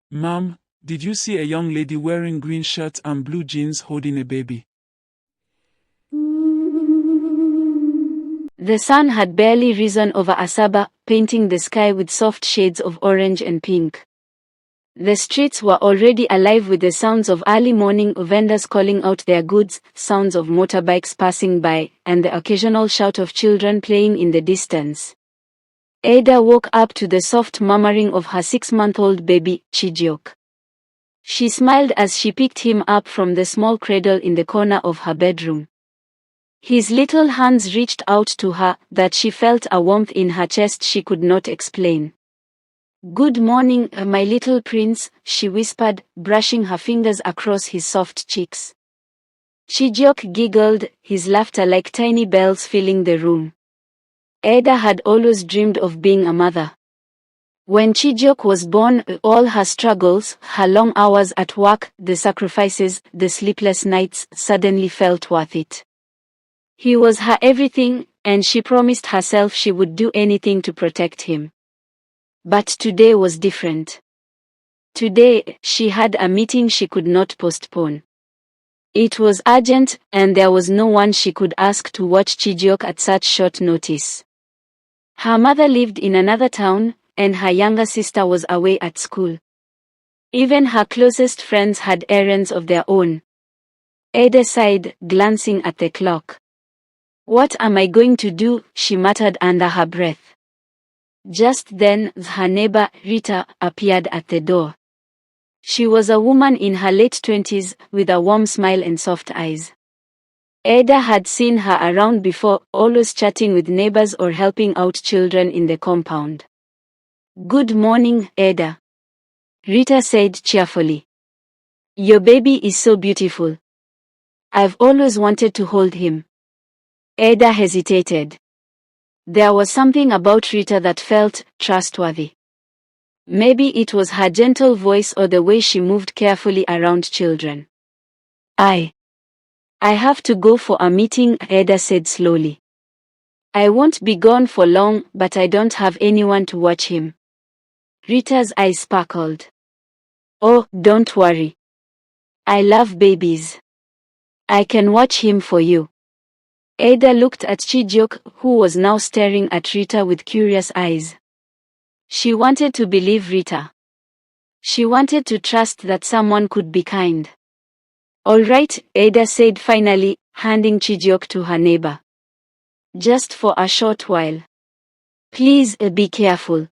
Mom, did you see a young lady wearing green shirt and blue jeans holding a baby? The sun had barely risen over Asaba, painting the sky with soft shades of orange and pink. The streets were already alive with the sounds of early morning vendors calling out their goods, sounds of motorbikes passing by, and the occasional shout of children playing in the distance. Ada woke up to the soft murmuring of her 6-month-old baby, Chijioke. She smiled as she picked him up from the small cradle in the corner of her bedroom. His little hands reached out to her, that she felt a warmth in her chest she could not explain. "Good morning, my little prince," she whispered, brushing her fingers across his soft cheeks. Chijioke giggled, his laughter like tiny bells filling the room. Ada had always dreamed of being a mother. When Chijioke was born, all her struggles, her long hours at work, the sacrifices, the sleepless nights, suddenly felt worth it. He was her everything, and she promised herself she would do anything to protect him. But today was different. Today, she had a meeting she could not postpone. It was urgent, and there was no one she could ask to watch Chijioke at such short notice. Her mother lived in another town, and her younger sister was away at school. Even her closest friends had errands of their own. Ada sighed, glancing at the clock. "What am I going to do?" she muttered under her breath. Just then, her neighbor, Rita, appeared at the door. She was a woman in her late 20s, with a warm smile and soft eyes. Ada had seen her around before, always chatting with neighbors or helping out children in the compound. "Good morning, Ada," Rita said cheerfully. "Your baby is so beautiful. I've always wanted to hold him." Ada hesitated. There was something about Rita that felt trustworthy. Maybe it was her gentle voice or the way she moved carefully around children. I have to go for a meeting," Ada said slowly. "I won't be gone for long, but I don't have anyone to watch him." Rita's eyes sparkled. "Oh, don't worry. I love babies. I can watch him for you." Ada looked at Chijioke, who was now staring at Rita with curious eyes. She wanted to believe Rita. She wanted to trust that someone could be kind. "All right," Ada said finally, handing Chijioke to her neighbor. "Just for a short while. Please be careful."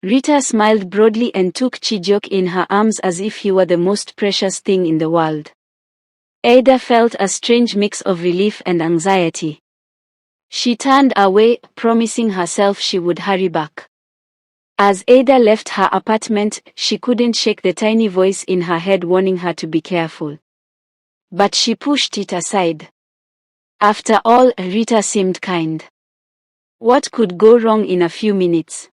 Rita smiled broadly and took Chijioke in her arms as if he were the most precious thing in the world. Ada felt a strange mix of relief and anxiety. She turned away, promising herself she would hurry back. As Ada left her apartment, she couldn't shake the tiny voice in her head warning her to be careful. But she pushed it aside. After all, Rita seemed kind. What could go wrong in a few minutes?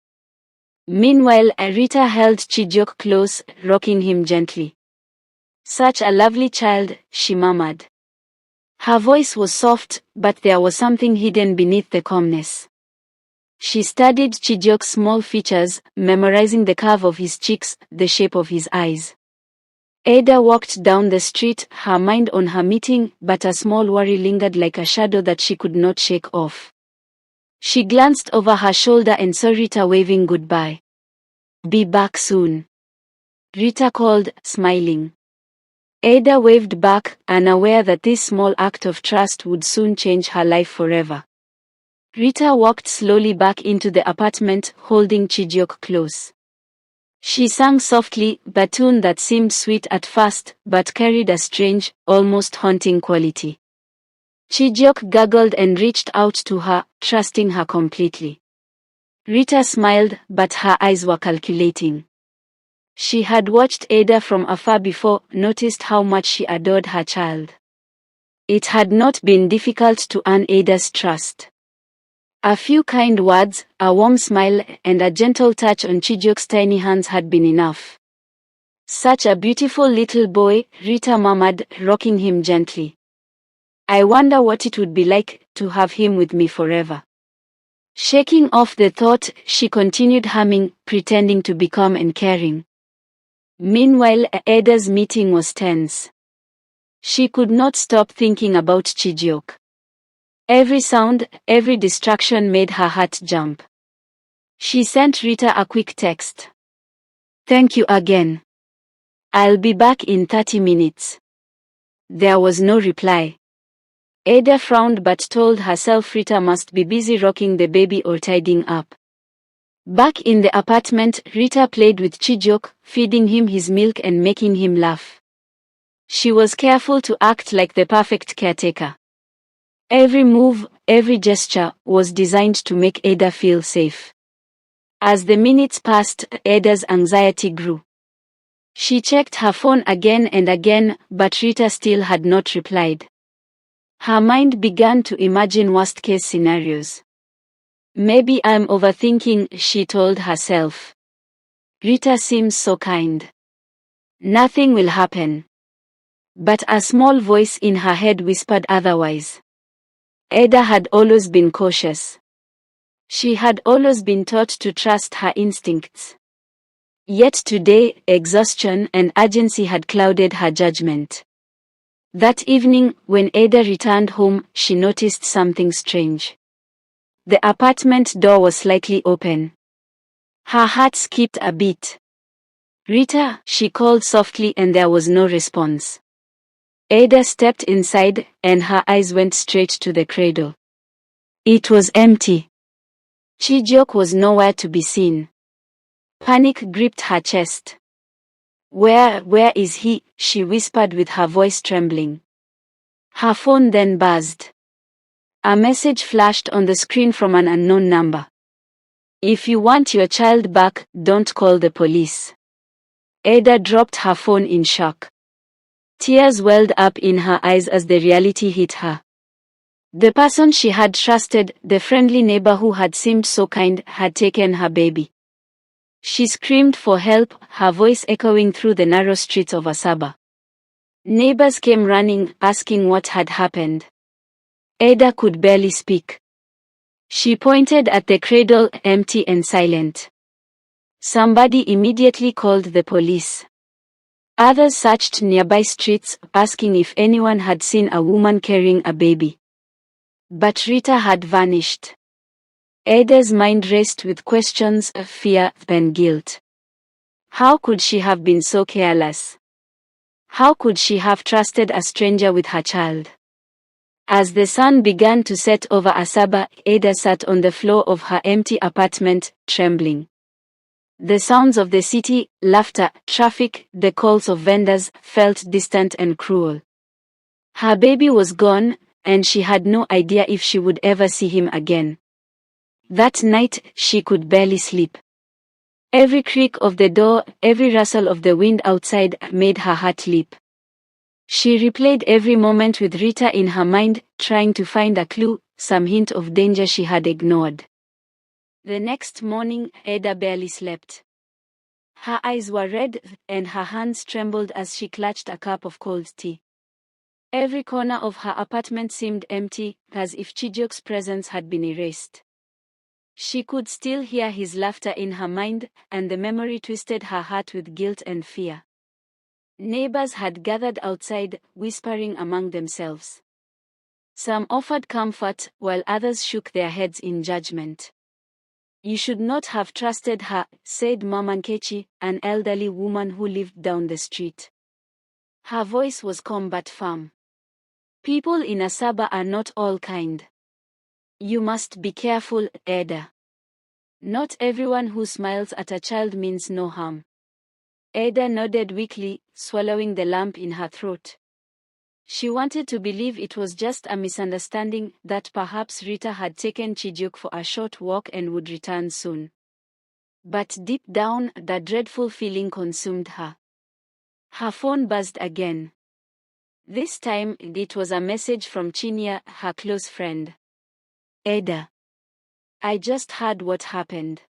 Meanwhile, Rita held Chijioke close, rocking him gently. "Such a lovely child," she murmured. Her voice was soft, but there was something hidden beneath the calmness. She studied Chijioke's small features, memorizing the curve of his cheeks, the shape of his eyes. Ada walked down the street, her mind on her meeting, but a small worry lingered like a shadow that she could not shake off. She glanced over her shoulder and saw Rita waving goodbye. "Be back soon," Rita called, smiling. Ada waved back, unaware that this small act of trust would soon change her life forever. Rita walked slowly back into the apartment, holding Chijioke close. She sang softly, a tune that seemed sweet at first, but carried a strange, almost haunting quality. Chijioke gurgled and reached out to her, trusting her completely. Rita smiled, but her eyes were calculating. She had watched Ada from afar before, noticed how much she adored her child. It had not been difficult to earn Ada's trust. A few kind words, a warm smile, and a gentle touch on Chijioke's tiny hands had been enough. "Such a beautiful little boy," Rita murmured, rocking him gently. "I wonder what it would be like to have him with me forever." Shaking off the thought, she continued humming, pretending to be calm and caring. Meanwhile, Ada's meeting was tense. She could not stop thinking about Chijioke. Every sound, every distraction made her heart jump. She sent Rita a quick text. "Thank you again. I'll be back in 30 minutes. There was no reply. Ada frowned but told herself Rita must be busy rocking the baby or tidying up. Back in the apartment, Rita played with Chijioke, feeding him his milk and making him laugh. She was careful to act like the perfect caretaker. Every move, every gesture, was designed to make Ada feel safe. As the minutes passed, Ada's anxiety grew. She checked her phone again and again, but Rita still had not replied. Her mind began to imagine worst-case scenarios. "Maybe I'm overthinking," she told herself. "Rita seems so kind. Nothing will happen." But a small voice in her head whispered otherwise. Ada had always been cautious. She had always been taught to trust her instincts. Yet today, exhaustion and urgency had clouded her judgment. That evening, when Ada returned home, she noticed something strange. The apartment door was slightly open. Her heart skipped a beat. "Rita," she called softly, and there was no response. Ada stepped inside, and her eyes went straight to the cradle. It was empty. Chijioke was nowhere to be seen. Panic gripped her chest. Where is he?" she whispered with her voice trembling. Her phone then buzzed. A message flashed on the screen from an unknown number. "If you want your child back, don't call the police." Ada dropped her phone in shock. Tears welled up in her eyes as the reality hit her. The person she had trusted, the friendly neighbor who had seemed so kind, had taken her baby. She screamed for help, her voice echoing through the narrow streets of Asaba. Neighbors came running, asking what had happened. Ada could barely speak. She pointed at the cradle, empty and silent. Somebody immediately called the police. Others searched nearby streets, asking if anyone had seen a woman carrying a baby. But Rita had vanished. Ada's mind raced with questions, fear, and guilt. How could she have been so careless? How could she have trusted a stranger with her child? As the sun began to set over Asaba, Ada sat on the floor of her empty apartment, trembling. The sounds of the city, laughter, traffic, the calls of vendors, felt distant and cruel. Her baby was gone, and she had no idea if she would ever see him again. That night, she could barely sleep. Every creak of the door, every rustle of the wind outside made her heart leap. She replayed every moment with Rita in her mind, trying to find a clue, some hint of danger she had ignored. The next morning, Ada barely slept. Her eyes were red, and her hands trembled as she clutched a cup of cold tea. Every corner of her apartment seemed empty, as if Chijioke's presence had been erased. She could still hear his laughter in her mind, and the memory twisted her heart with guilt and fear. Neighbors had gathered outside, whispering among themselves. Some offered comfort, while others shook their heads in judgment. "You should not have trusted her," said Mama Nkechi, an elderly woman who lived down the street. Her voice was calm but firm. "People in Asaba are not all kind. You must be careful, Ada. Not everyone who smiles at a child means no harm." Ada nodded weakly, swallowing the lump in her throat. She wanted to believe it was just a misunderstanding, that perhaps Rita had taken Chijioke for a short walk and would return soon. But deep down, the dreadful feeling consumed her. Her phone buzzed again. This time, it was a message from Chinya, her close friend. "Ada, I just heard what happened.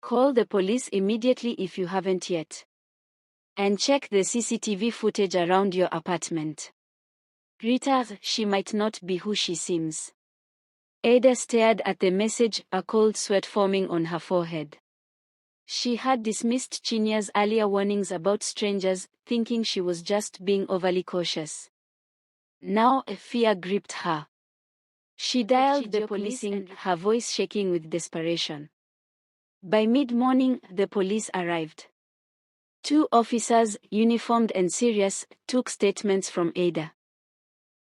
Call the police immediately if you haven't yet. And check the CCTV footage around your apartment. Rita, she might not be who she seems." Ada stared at the message, a cold sweat forming on her forehead. She had dismissed Chinya's earlier warnings about strangers, thinking she was just being overly cautious. Now a fear gripped her. She dialed the police, her voice shaking with desperation. By mid-morning, the police arrived. 2 officers, uniformed and serious, took statements from Ada.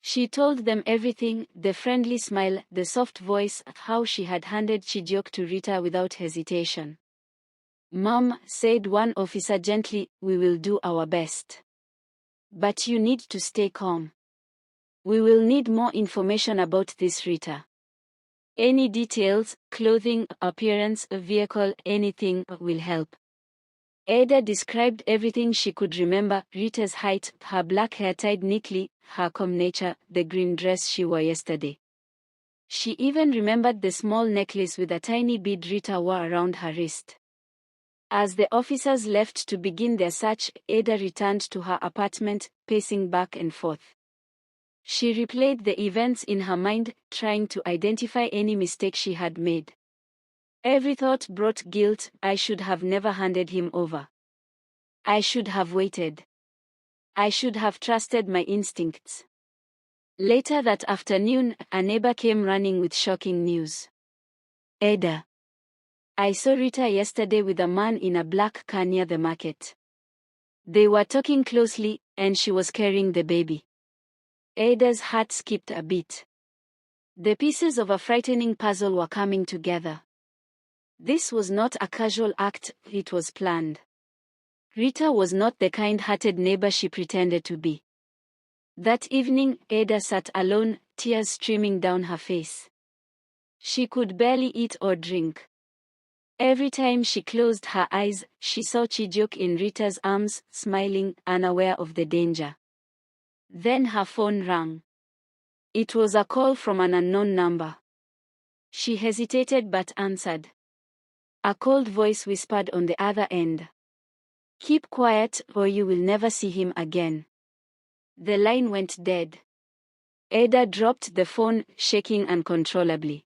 She told them everything, the friendly smile, the soft voice, how she had handed Chijioke to Rita without hesitation. "Mom," said one officer gently, "we will do our best. But you need to stay calm. We will need more information about this Rita. Any details, clothing, appearance, vehicle, anything will help." Ada described everything she could remember: Rita's height, her black hair tied neatly, her calm nature, the green dress she wore yesterday. She even remembered the small necklace with a tiny bead Rita wore around her wrist. As the officers left to begin their search, Ada returned to her apartment, pacing back and forth. She replayed the events in her mind, trying to identify any mistake she had made. Every thought brought guilt: I should have never handed him over. I should have waited. I should have trusted my instincts. Later that afternoon, a neighbor came running with shocking news. "Ada, I saw Rita yesterday with a man in a black car near the market. They were talking closely, and she was carrying the baby." Ada's heart skipped a beat. The pieces of a frightening puzzle were coming together. This was not a casual act, it was planned. Rita was not the kind-hearted neighbor she pretended to be. That evening, Ada sat alone, tears streaming down her face. She could barely eat or drink. Every time she closed her eyes, she saw Chijioke in Rita's arms, smiling, unaware of the danger. Then her phone rang. It was a call from an unknown number. She hesitated but answered. A cold voice whispered on the other end. "Keep quiet, or you will never see him again." The line went dead. Ada dropped the phone, shaking uncontrollably.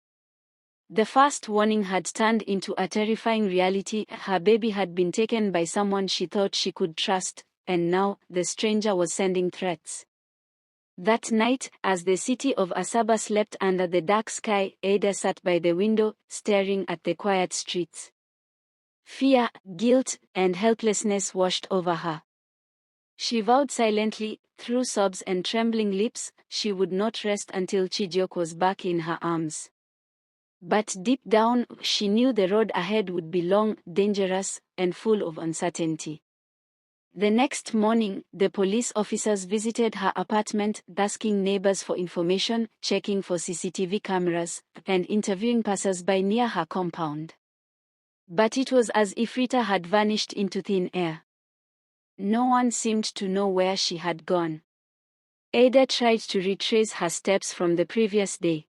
The first warning had turned into a terrifying reality: her baby had been taken by someone she thought she could trust, and now, the stranger was sending threats. That night, as the city of Asaba slept under the dark sky, Ada sat by the window, staring at the quiet streets. Fear, guilt, and helplessness washed over her. She vowed silently, through sobs and trembling lips, she would not rest until Chijioke was back in her arms. But deep down, she knew the road ahead would be long, dangerous, and full of uncertainty. The next morning, the police officers visited her apartment, asking neighbors for information, checking for CCTV cameras, and interviewing passers-by near her compound. But it was as if Rita had vanished into thin air. No one seemed to know where she had gone. Ada tried to retrace her steps from the previous day.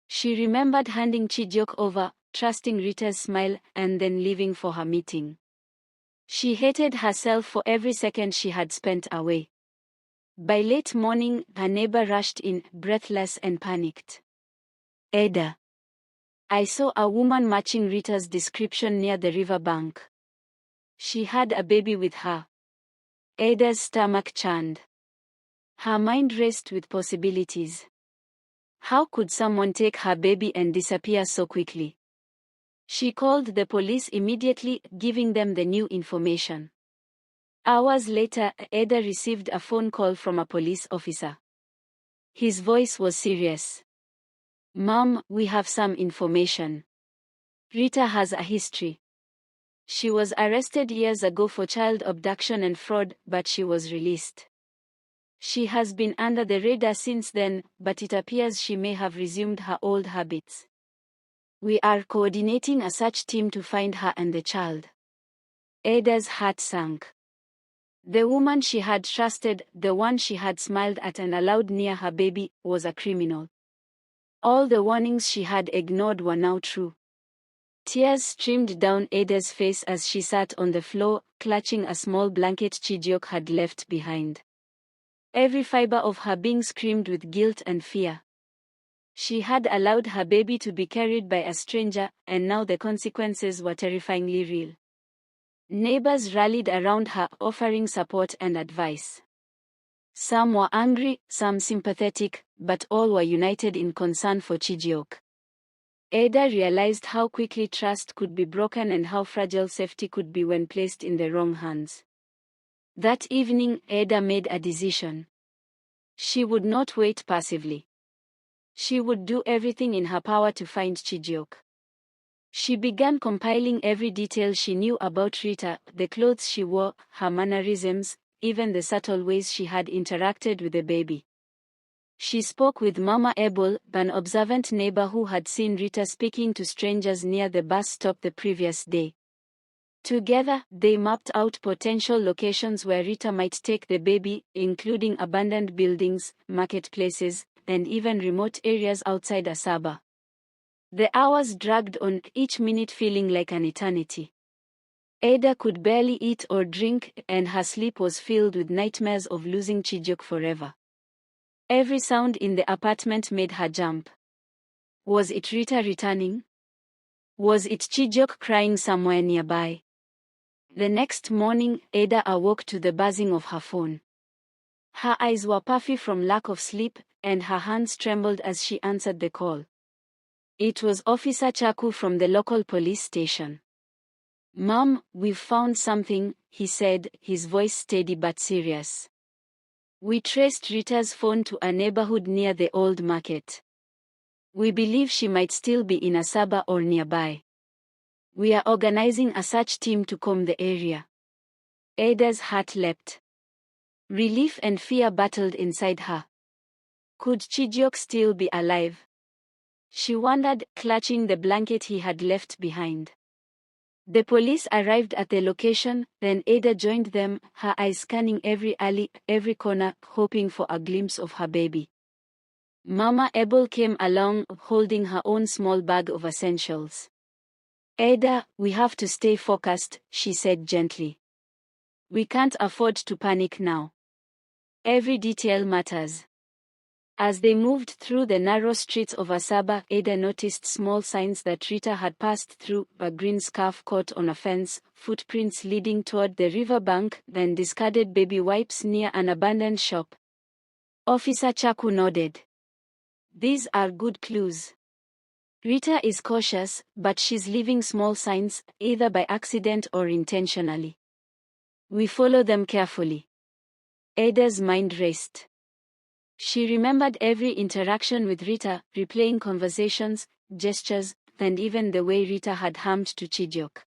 She remembered handing Chijioke over, trusting Rita's smile, and then leaving for her meeting. She hated herself for every second she had spent away. By late morning, her neighbor rushed in, breathless and panicked. "Ada, I saw a woman matching Rita's description near the river bank. She had a baby with her." Ada's stomach churned. Her mind raced with possibilities. How could someone take her baby and disappear so quickly? She called the police immediately, giving them the new information. Hours later, Ada received a phone call from a police officer. His voice was serious. "Mom, we have some information. Rita has a history. She was arrested years ago for child abduction and fraud, but she was released. She has been under the radar since then, but it appears she may have resumed her old habits. We are coordinating a search team to find her and the child." Ada's heart sank. The woman she had trusted, the one she had smiled at and allowed near her baby, was a criminal. All the warnings she had ignored were now true. Tears streamed down Ada's face as she sat on the floor, clutching a small blanket Chijioke had left behind. Every fiber of her being screamed with guilt and fear. She had allowed her baby to be carried by a stranger, and now the consequences were terrifyingly real. Neighbors rallied around her, offering support and advice. Some were angry, some sympathetic, but all were united in concern for Chijioke. Ada realized how quickly trust could be broken and how fragile safety could be when placed in the wrong hands. That evening, Ada made a decision. She would not wait passively. She would do everything in her power to find Chijioke. She began compiling every detail she knew about Rita, the clothes she wore, her mannerisms, even the subtle ways she had interacted with the baby. She spoke with Mama Ebol, an observant neighbor who had seen Rita speaking to strangers near the bus stop the previous day. Together, they mapped out potential locations where Rita might take the baby, including abandoned buildings, marketplaces, and even remote areas outside Asaba. The hours dragged on, each minute feeling like an eternity. Ada could barely eat or drink, and her sleep was filled with nightmares of losing Chijioke forever. Every sound in the apartment made her jump. Was it Rita returning? Was it Chijioke crying somewhere nearby? The next morning, Ada awoke to the buzzing of her phone. Her eyes were puffy from lack of sleep, and her hands trembled as she answered the call. It was Officer Chaku from the local police station. "Mom, we've found something," he said, his voice steady but serious. "We traced Rita's phone to a neighborhood near the old market. We believe she might still be in Asaba or nearby. We are organizing a search team to comb the area." Ada's heart leapt. Relief and fear battled inside her. Could Chijioke still be alive? She wondered, clutching the blanket he had left behind. The police arrived at the location, then Ada joined them, her eyes scanning every alley, every corner, hoping for a glimpse of her baby. Mama Ebol came along, holding her own small bag of essentials. "Ada, we have to stay focused," she said gently. "We can't afford to panic now. Every detail matters." As they moved through the narrow streets of Asaba, Ada noticed small signs that Rita had passed through: a green scarf caught on a fence, footprints leading toward the riverbank, then discarded baby wipes near an abandoned shop. Officer Chaku nodded. "These are good clues. Rita is cautious, but she's leaving small signs, either by accident or intentionally. We follow them carefully." Ada's mind raced. She remembered every interaction with Rita, replaying conversations, gestures, and even the way Rita had hummed to Chijioke.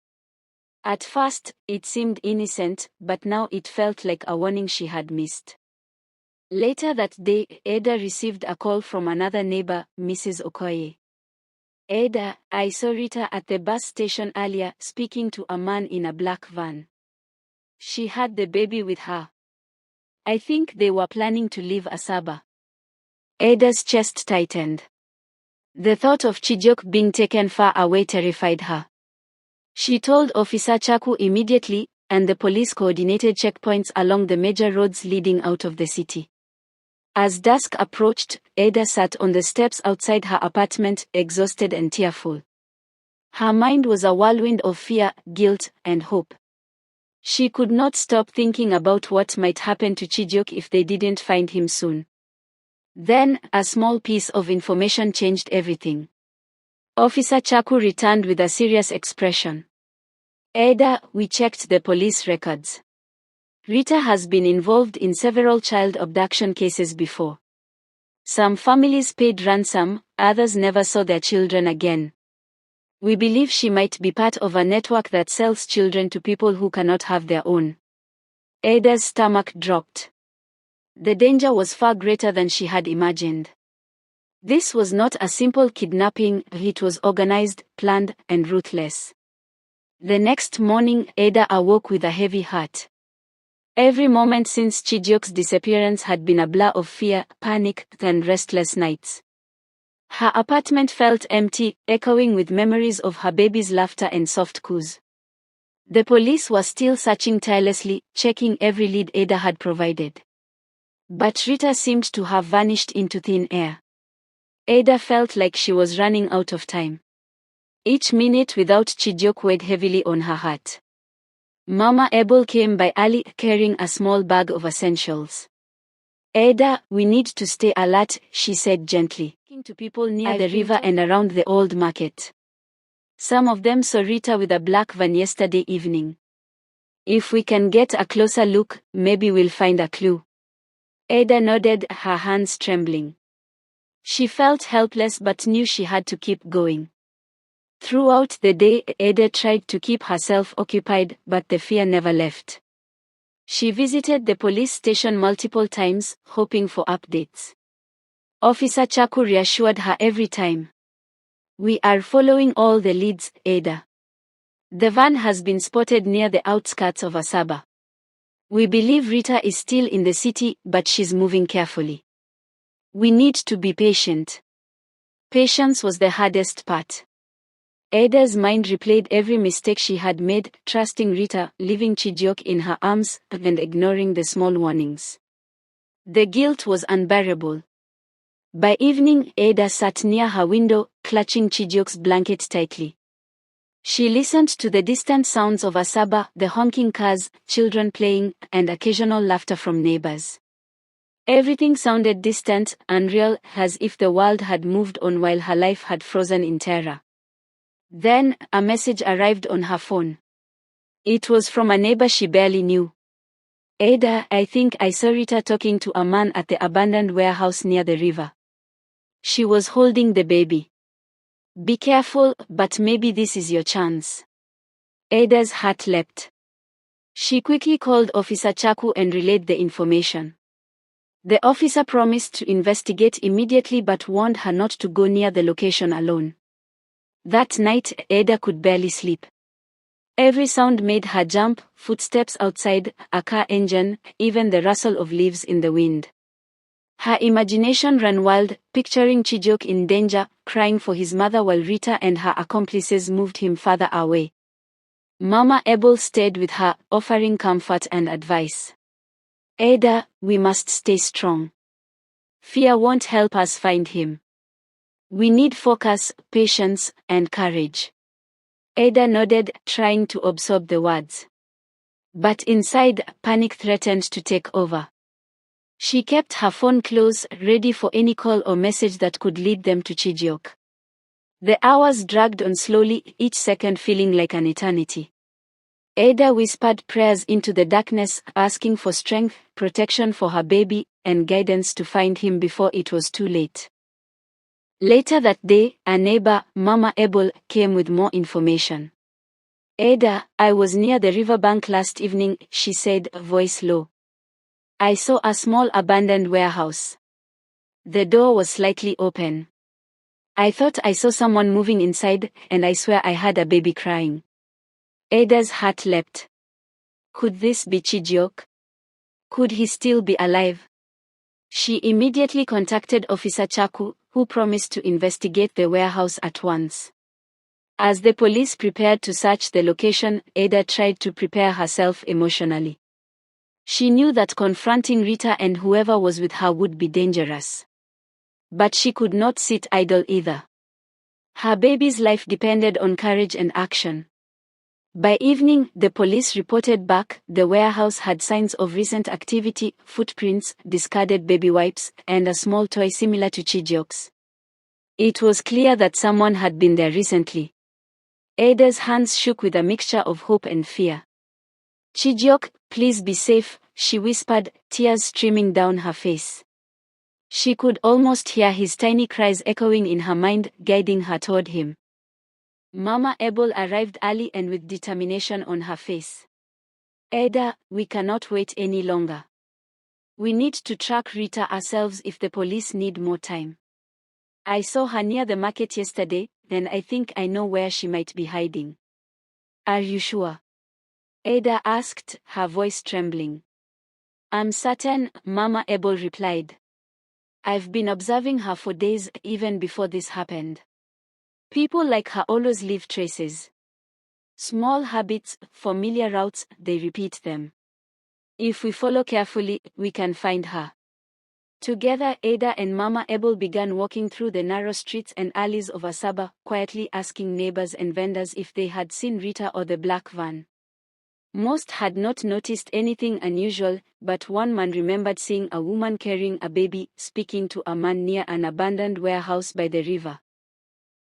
At first, it seemed innocent, but now it felt like a warning she had missed. Later that day, Ada received a call from another neighbor, Mrs. Okoye. "Ada, I saw Rita at the bus station earlier, speaking to a man in a black van. She had the baby with her. I think they were planning to leave Asaba." Ada's chest tightened. The thought of Chijioke being taken far away terrified her. She told Officer Chaku immediately, and the police coordinated checkpoints along the major roads leading out of the city. As dusk approached, Ada sat on the steps outside her apartment, exhausted and tearful. Her mind was a whirlwind of fear, guilt, and hope. She could not stop thinking about what might happen to Chijioke if they didn't find him soon. Then, a small piece of information changed everything. Officer Chaku returned with a serious expression. "Ada, we checked the police records. Rita has been involved in several child abduction cases before. Some families paid ransom, others never saw their children again. We believe she might be part of a network that sells children to people who cannot have their own." Ada's stomach dropped. The danger was far greater than she had imagined. This was not a simple kidnapping, it was organized, planned, and ruthless. The next morning, Ada awoke with a heavy heart. Every moment since Chijioke's disappearance had been a blur of fear, panic, and restless nights. Her apartment felt empty, echoing with memories of her baby's laughter and soft coos. The police were still searching tirelessly, checking every lead Ada had provided. But Rita seemed to have vanished into thin air. Ada felt like she was running out of time. Each minute without Chijioke weighed heavily on her heart. Mama Abel came by early, carrying a small bag of essentials. Ada, we need to stay alert, she said gently, talking to people near the river and around the old market. Some of them saw Rita with a black van yesterday evening. If we can get a closer look, maybe we'll find a clue. Ada nodded, her hands trembling. She felt helpless but knew she had to keep going. Throughout the day, Ada tried to keep herself occupied, but the fear never left. She visited the police station multiple times, hoping for updates. Officer Chaku reassured her every time. We are following all the leads, Ada. The van has been spotted near the outskirts of Asaba. We believe Rita is still in the city, but she's moving carefully. We need to be patient. Patience was the hardest part. Ada's mind replayed every mistake she had made, trusting Rita, leaving Chijioke in her arms, and ignoring the small warnings. The guilt was unbearable. By evening, Ada sat near her window, clutching Chijioke's blanket tightly. She listened to the distant sounds of Asaba, the honking cars, children playing, and occasional laughter from neighbors. Everything sounded distant, unreal, as if the world had moved on while her life had frozen in terror. Then, a message arrived on her phone. It was from a neighbor she barely knew. Ada, I think I saw Rita talking to a man at the abandoned warehouse near the river. She was holding the baby. Be careful, but maybe this is your chance. Ada's heart leapt. She quickly called Officer Chaku and relayed the information. The officer promised to investigate immediately but warned her not to go near the location alone. That night, Ada could barely sleep. Every sound made her jump, footsteps outside, a car engine, even the rustle of leaves in the wind. Her imagination ran wild, picturing Chijioke in danger, crying for his mother while Rita and her accomplices moved him farther away. Mama Abel stayed with her, offering comfort and advice. Ada, we must stay strong. Fear won't help us find him. We need focus, patience, and courage. Ada nodded, trying to absorb the words. But inside, panic threatened to take over. She kept her phone close, ready for any call or message that could lead them to Chijioke. The hours dragged on slowly, each second feeling like an eternity. Ada whispered prayers into the darkness, asking for strength, protection for her baby, and guidance to find him before it was too late. Later that day, a neighbor, Mama Abel, came with more information. Ada, I was near the riverbank last evening, she said, voice low. I saw a small abandoned warehouse. The door was slightly open. I thought I saw someone moving inside, and I swear I heard a baby crying. Ada's heart leapt. Could this be Chijioke? Could he still be alive? She immediately contacted Officer Chaku, who promised to investigate the warehouse at once. As the police prepared to search the location, Ada tried to prepare herself emotionally. She knew that confronting Rita and whoever was with her would be dangerous. But she could not sit idle either. Her baby's life depended on courage and action. By evening, the police reported back. The warehouse had signs of recent activity, footprints, discarded baby wipes, and a small toy similar to Chijioke's. It was clear that someone had been there recently. Ada's hands shook with a mixture of hope and fear. Chijioke, please be safe, she whispered, tears streaming down her face. She could almost hear his tiny cries echoing in her mind, guiding her toward him. Mama Abel arrived early and with determination on her face. Ada, we cannot wait any longer. We need to track Rita ourselves if the police need more time. I saw her near the market yesterday, and I think I know where she might be hiding. Are you sure? Ada asked, her voice trembling. I'm certain, Mama Abel replied. I've been observing her for days, even before this happened. People like her always leave traces. Small habits, familiar routes, they repeat them. If we follow carefully, we can find her. Together, Ada and Mama Abel began walking through the narrow streets and alleys of Asaba, quietly asking neighbors and vendors if they had seen Rita or the black van. Most had not noticed anything unusual, but one man remembered seeing a woman carrying a baby, speaking to a man near an abandoned warehouse by the river.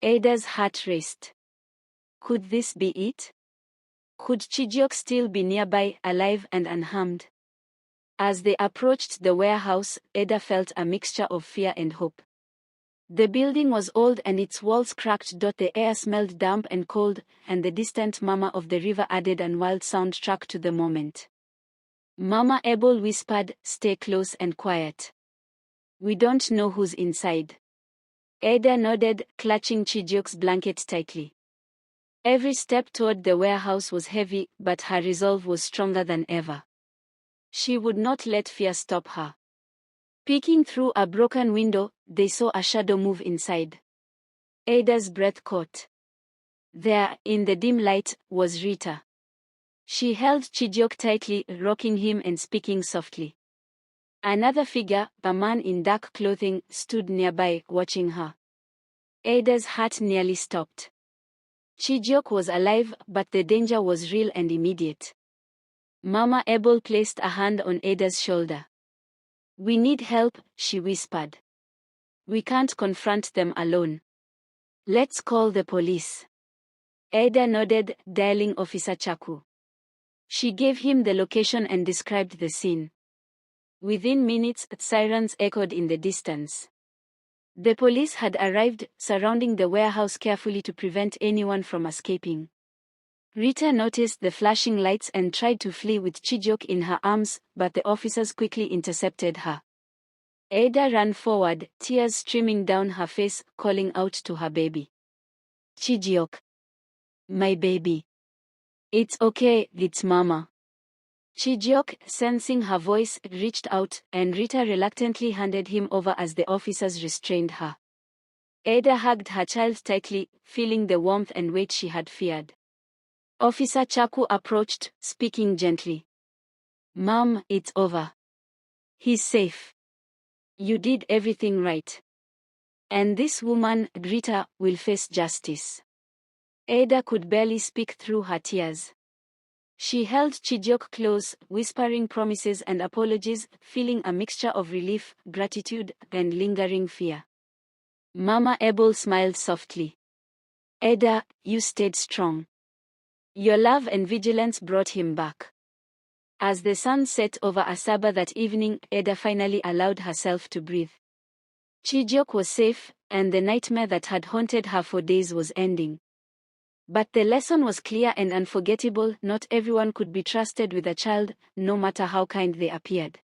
Ada's heart raced. Could this be it? Could Chijioke still be nearby, alive and unharmed? As they approached the warehouse, Ada felt a mixture of fear and hope. The building was old and its walls cracked. The air smelled damp and cold, and the distant murmur of the river added a wild soundtrack to the moment. Mama Abel whispered, "Stay close and quiet. We don't know who's inside." Ada nodded, clutching Chijioke's blanket tightly. Every step toward the warehouse was heavy, but her resolve was stronger than ever. She would not let fear stop her. Peeking through a broken window, they saw a shadow move inside. Ada's breath caught. There, in the dim light, was Rita. She held Chijioke tightly, rocking him and speaking softly. Another figure, a man in dark clothing, stood nearby, watching her. Ada's heart nearly stopped. Chijioke was alive, but the danger was real and immediate. Mama Abel placed a hand on Ada's shoulder. "We need help," she whispered. "We can't confront them alone. Let's call the police." Ada nodded, dialing Officer Chaku. She gave him the location and described the scene. Within minutes, sirens echoed in the distance. The police had arrived, surrounding the warehouse carefully to prevent anyone from escaping. Rita noticed the flashing lights and tried to flee with Chijioke in her arms, but the officers quickly intercepted her. Ada ran forward, tears streaming down her face, calling out to her baby. "Chijioke. My baby. It's okay, it's Mama." Chijioke, sensing her voice, reached out, and Rita reluctantly handed him over as the officers restrained her. Ada hugged her child tightly, feeling the warmth and weight she had feared. Officer Chaku approached, speaking gently. "Mom, it's over. He's safe. You did everything right. And this woman, Rita, will face justice." Ada could barely speak through her tears. She held Chijioke close, whispering promises and apologies, feeling a mixture of relief, gratitude, and lingering fear. Mama Abel smiled softly. "Ada, you stayed strong. Your love and vigilance brought him back." As the sun set over Asaba that evening, Ada finally allowed herself to breathe. Chijioke was safe, and the nightmare that had haunted her for days was ending. But the lesson was clear and unforgettable: not everyone could be trusted with a child, no matter how kind they appeared.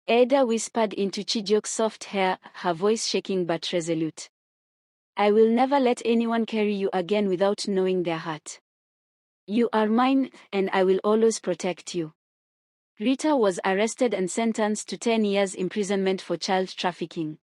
Ada whispered into Chijioke's soft hair, her voice shaking but resolute. "I will never let anyone carry you again without knowing their heart. You are mine, and I will always protect you." Rita was arrested and sentenced to 10 years imprisonment for child trafficking.